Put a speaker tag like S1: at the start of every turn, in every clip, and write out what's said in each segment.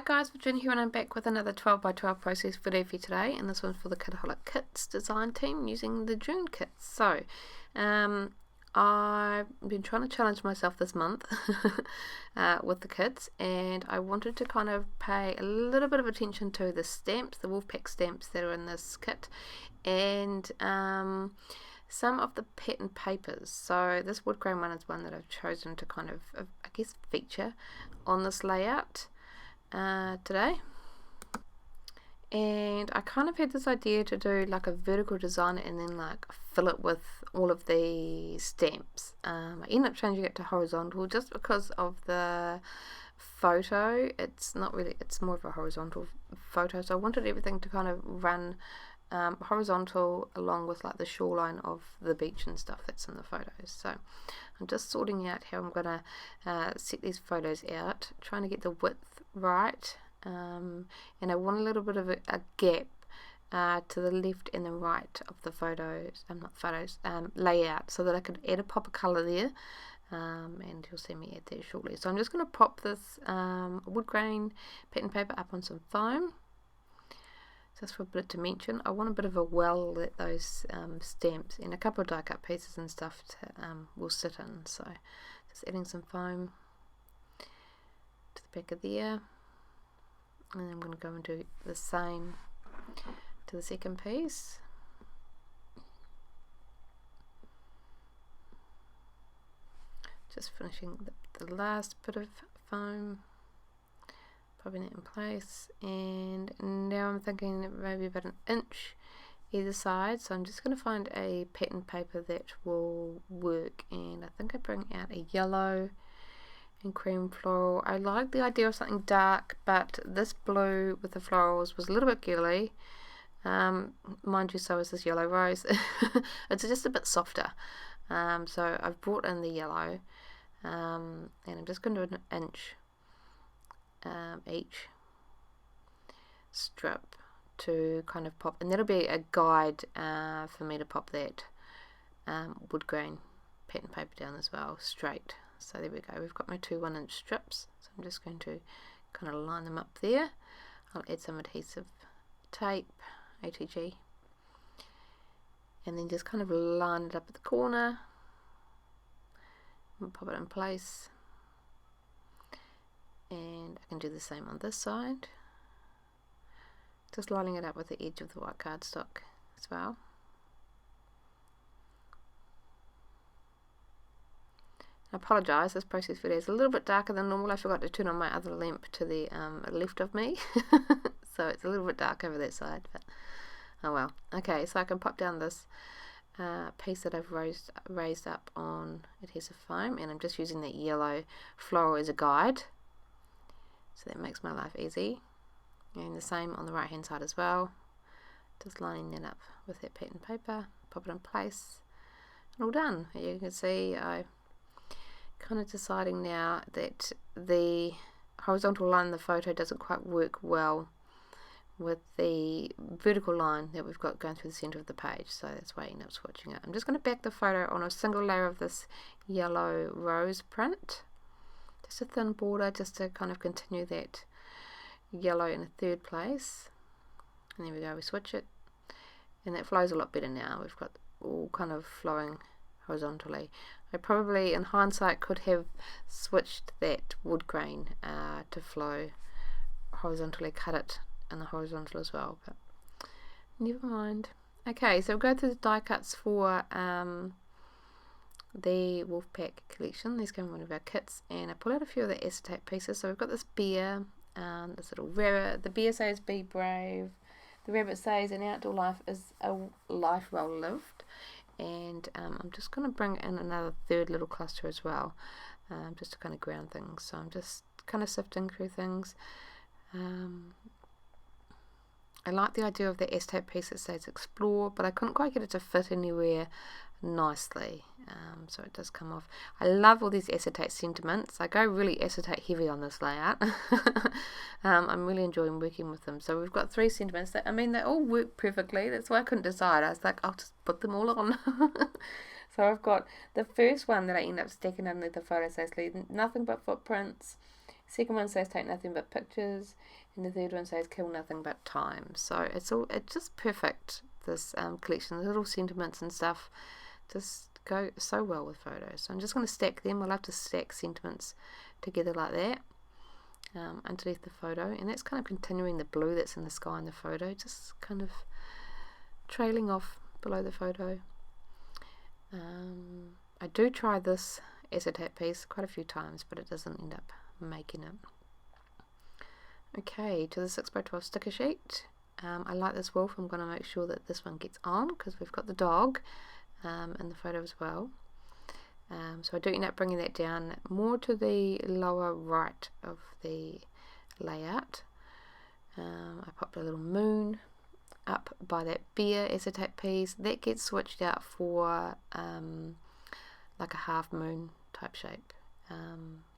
S1: Hi guys, Virginia here and I'm back with another 12 by 12 process video for you today, and this one's for the Kitaholic Kits design team using the June kits. So, I've been trying to challenge myself this month with the kits, and I wanted to kind of pay a little bit of attention to the stamps, the Wolfpack stamps that are in this kit, and some of the pattern papers. So this wood grain one is one that I've chosen to kind of, I guess, feature on this layout today. And I kind of had this idea to do like a vertical design and then like fill it with all of the stamps. I ended up changing it to horizontal just because of the photo. It's not really, it's more of a horizontal photo, so I wanted everything to kind of run horizontal along with like the shoreline of the beach and stuff that's in the photos. So I'm just sorting out how I'm gonna set these photos out, trying to get the width right, and I want a little bit of a gap to the left and the right of the photos, layout, so that I could add a pop of colour there, and you'll see me add that shortly. So I'm just going to pop this wood grain pattern paper up on some foam, just for a bit of dimension. I want a bit of a well that those stamps and a couple of die cut pieces and stuff will sit in. So just adding some foam to the back of there, and then I'm going to go and do the same to the second piece. Just finishing the last bit of foam, popping it in place, and now I'm thinking maybe about an inch either side, so I'm just going to find a pattern paper that will work, and I think I bring out a yellow and cream floral. I like the idea of something dark, but this blue with the florals was a little bit girly, mind you, so is this yellow rose. It's just a bit softer, so I've brought in the yellow, and I'm just going to do an inch each strip to kind of pop, and that'll be a guide for me to pop that wood grain pattern paper down as well, straight. So there we go, we've got my two 1-inch strips, so I'm just going to kind of line them up there. I'll add some adhesive tape, ATG, and then just kind of line it up at the corner and pop it in place. And I can do the same on this side, just lining it up with the edge of the white cardstock as well. I apologise, this process video is a little bit darker than normal. I forgot to turn on my other lamp to the left of me, so it's a little bit dark over that side, but oh well. Okay, so I can pop down this piece that I've raised up on adhesive foam, and I'm just using that yellow floral as a guide, so that makes my life easy. And the same on the right hand side as well, just lining that up with that pattern paper, pop it in place, and all done. You can see I kind of deciding now that the horizontal line in the photo doesn't quite work well with the vertical line that we've got going through the center of the page, so that's why I end up switching it. I'm just going to back the photo on a single layer of this yellow rose print, just a thin border, just to kind of continue that yellow in a third place. And there we go, we switch it, and that flows a lot better now. We've got all kind of flowing horizontally. I probably in hindsight could have switched that wood grain to flow horizontally, cut it in the horizontal as well, but never mind. Okay, so we'll go through the die cuts for the Wolfpack collection. These come in one of our kits, and I pull out a few of the acetate pieces. So we've got this bear, this little rabbit. The bear says be brave, the rabbit says an outdoor life is a life well lived, and I'm just going to bring in another third little cluster as well, just to kind of ground things. So I'm just kind of sifting through things. I like the idea of the acetate piece that says explore, but I couldn't quite get it to fit anywhere nicely, so it does come off. I love all these acetate sentiments. I go really acetate heavy on this layout. I'm really enjoying working with them. So we've got 3 sentiments that, I mean, they all work perfectly. That's why I couldn't decide. I was like, I'll just put them all on. So I've got the first one that I end up sticking underneath the photo says nothing but footprints, Second one says take nothing but pictures, and the third one says kill nothing but time. So it's just perfect, this collection. The little sentiments and stuff just go so well with photos. So I'm just going to stack them. I love to stack sentiments together like that underneath the photo, and that's kind of continuing the blue that's in the sky in the photo, just kind of trailing off below the photo. I do try this acetate piece quite a few times, but it doesn't end up making it. Okay, to the 6x12 sticker sheet. I like this wolf. I'm going to make sure that this one gets on because we've got the dog in the photo as well. So I do end up bringing that down more to the lower right of the layout. I popped a little moon up by that bear acetate piece. That gets switched out for like a half moon type shape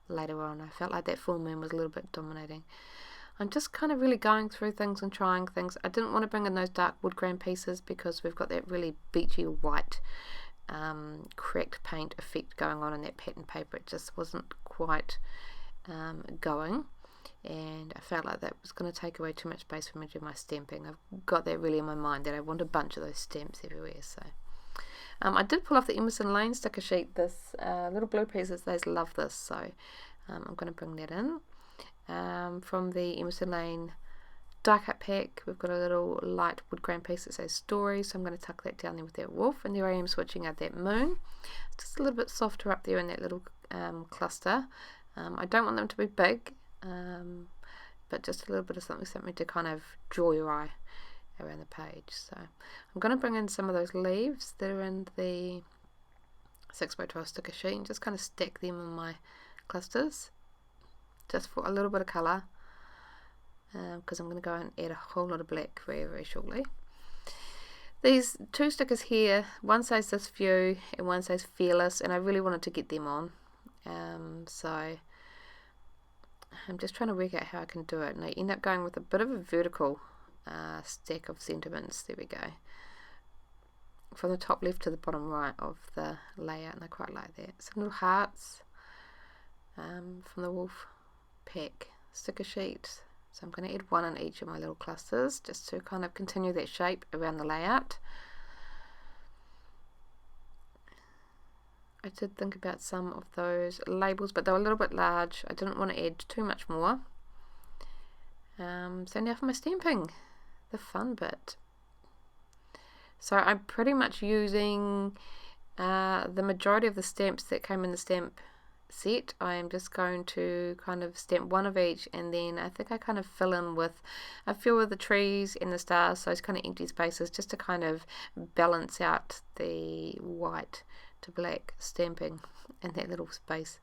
S1: later on. I felt like that full moon was a little bit dominating. I'm just kind of really going through things and trying things. I didn't want to bring in those dark wood grain pieces because we've got that really beachy white cracked paint effect going on in that pattern paper. It just wasn't quite going, and I felt like that was going to take away too much space for me to do my stamping. I've got that really in my mind that I want a bunch of those stamps everywhere. So I did pull off the Emerson Lane sticker sheet. This little blue pieces, they love this, so I'm going to bring that in. From the Emerson Lane die cut pack, we've got a little light wood grain piece that says story, so I'm going to tuck that down there with that wolf, and there I am switching out that moon. It's just a little bit softer up there in that little cluster. I don't want them to be big, but just a little bit of something to kind of draw your eye around the page. So I'm going to bring in some of those leaves that are in the 6x12 sticker sheet and just kind of stack them in my clusters just for a little bit of colour, because I'm going to go and add a whole lot of black very, very shortly. These two stickers here, one says this view and one says fearless, and I really wanted to get them on, so I'm just trying to work out how I can do it, and I end up going with a bit of a vertical stack of sentiments. There we go, from the top left to the bottom right of the layout, and I quite like that. Some little hearts from the wolf pack sticker sheet. So I'm going to add one in each of my little clusters just to kind of continue that shape around the layout. I did think about some of those labels, but they were a little bit large. I didn't want to add too much more. So now for my stamping, the fun bit. So I'm pretty much using the majority of the stamps that came in the stamp set. I am just going to kind of stamp one of each, and then I think I kind of fill in with a few of the trees and the stars, so it's kind of empty spaces just to kind of balance out the white to black stamping in that little space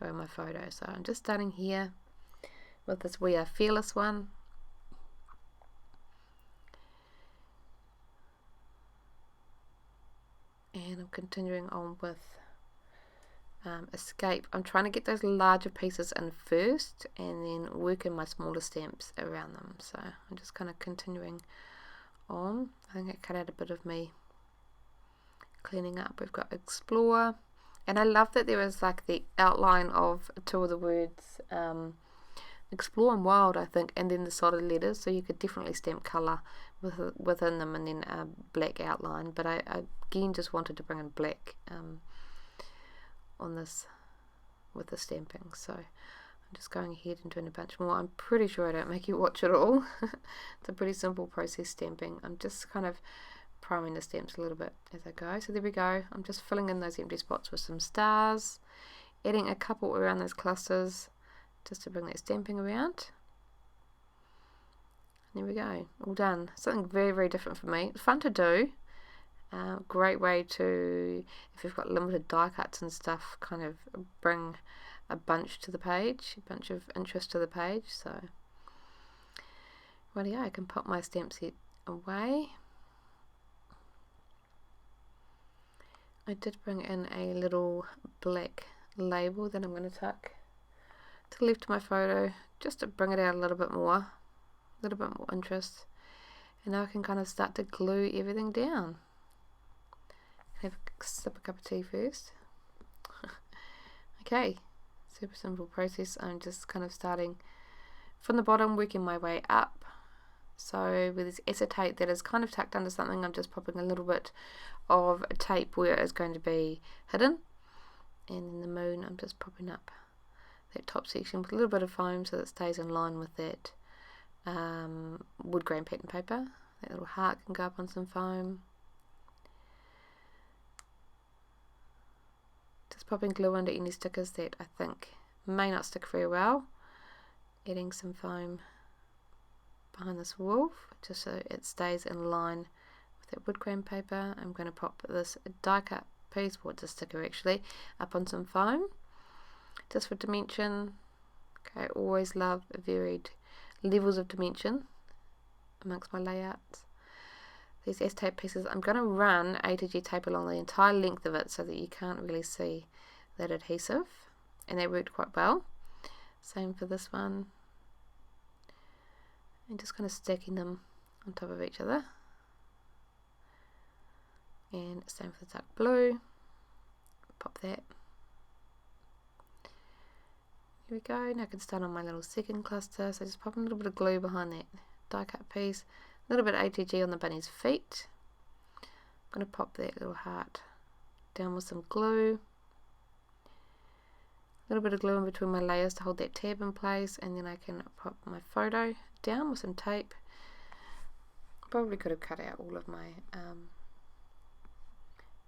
S1: around my photo. So I'm just starting here with this We Are Fearless one. And I'm continuing on with Escape. I'm trying to get those larger pieces in first and then work in my smaller stamps around them. So I'm just kind of continuing on. I think I cut out a bit of me cleaning up. We've got Explore, and I love that there is like the outline of two of the words, Explore and Wild, I think, and then the solid letters, so you could definitely stamp colour within them, and then a black outline. But I again just wanted to bring in black on this with the stamping, so I'm just going ahead and doing a bunch more. I'm pretty sure I don't make you watch it all. It's a pretty simple process stamping. I'm just kind of priming the stamps a little bit as I go. So there we go. I'm just filling in those empty spots with some stars, adding a couple around those clusters just to bring that stamping around. There we go, all done. Something very, very different for me. Fun to do. Great way to, if you've got limited die cuts and stuff, kind of bring a bunch to the page, a bunch of interest to the page. So, well, yeah, I can pop my stamp set away. I did bring in a little black label that I'm going to tuck to the left of my photo, just to bring it out a little bit more interest. And now I can kind of start to glue everything down. Have a sip of cup of tea first. Okay, so Super simple process. I'm just kind of starting from the bottom, working my way up. So with this acetate that is kind of tucked under something, I'm just popping a little bit of tape where it's going to be hidden. And in the moon, I'm just popping up that top section with a little bit of foam so that it stays in line with that wood grain pattern paper. That little heart can go up on some foam. Just popping glue under any stickers that I think may not stick very well. Adding some foam behind this wolf just so it stays in line with that wood grain paper. I'm going to pop this die cut piece, well it's a sticker actually, up on some foam just for dimension. Okay, I always love varied levels of dimension amongst my layouts. These acetate pieces, I'm going to run A2G tape along the entire length of it so that you can't really see that adhesive, and they worked quite well. Same for this one, and just kind of stacking them on top of each other. And same for the dark blue, pop that. Here we go. Now I can start on my little second cluster, so just pop a little bit of glue behind that die cut piece, a little bit of ATG on the bunny's feet. I'm going to pop that little heart down with some glue, a little bit of glue in between my layers to hold that tab in place, and then I can pop my photo down with some tape. Probably could have cut out all of my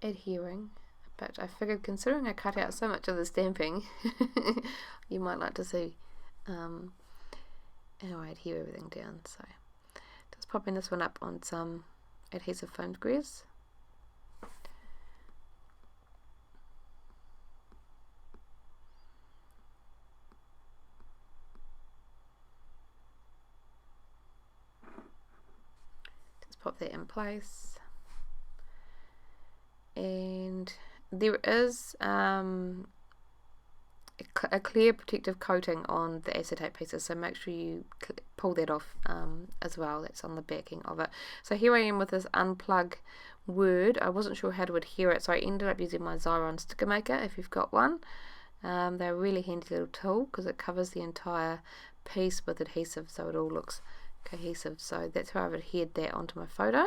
S1: adhering, but I figured considering I cut out so much of the stamping you might like to see how I adhere everything down. So just popping this one up on some adhesive foam squares. Just pop that in place. And there is a clear protective coating on the acetate pieces, so make sure you pull that off as well. That's on the backing of it. So here I am with this unplug word. I wasn't sure how to adhere it, so I ended up using my Xyron sticker maker if you've got one. They're a really handy little tool because it covers the entire piece with adhesive so it all looks cohesive. So that's how I've adhered that onto my photo.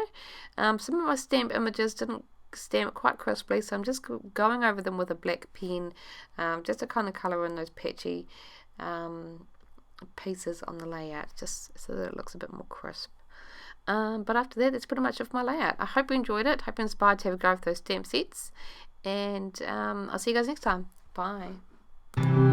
S1: Some of my stamp images didn't stamp quite crisply, so I'm just going over them with a black pen just to kind of colour in those patchy pieces on the layout, just so that it looks a bit more crisp. But after that, that's pretty much of my layout. I hope you enjoyed it. Hope you're inspired to have a go with those stamp sets, and I'll see you guys next time. Bye.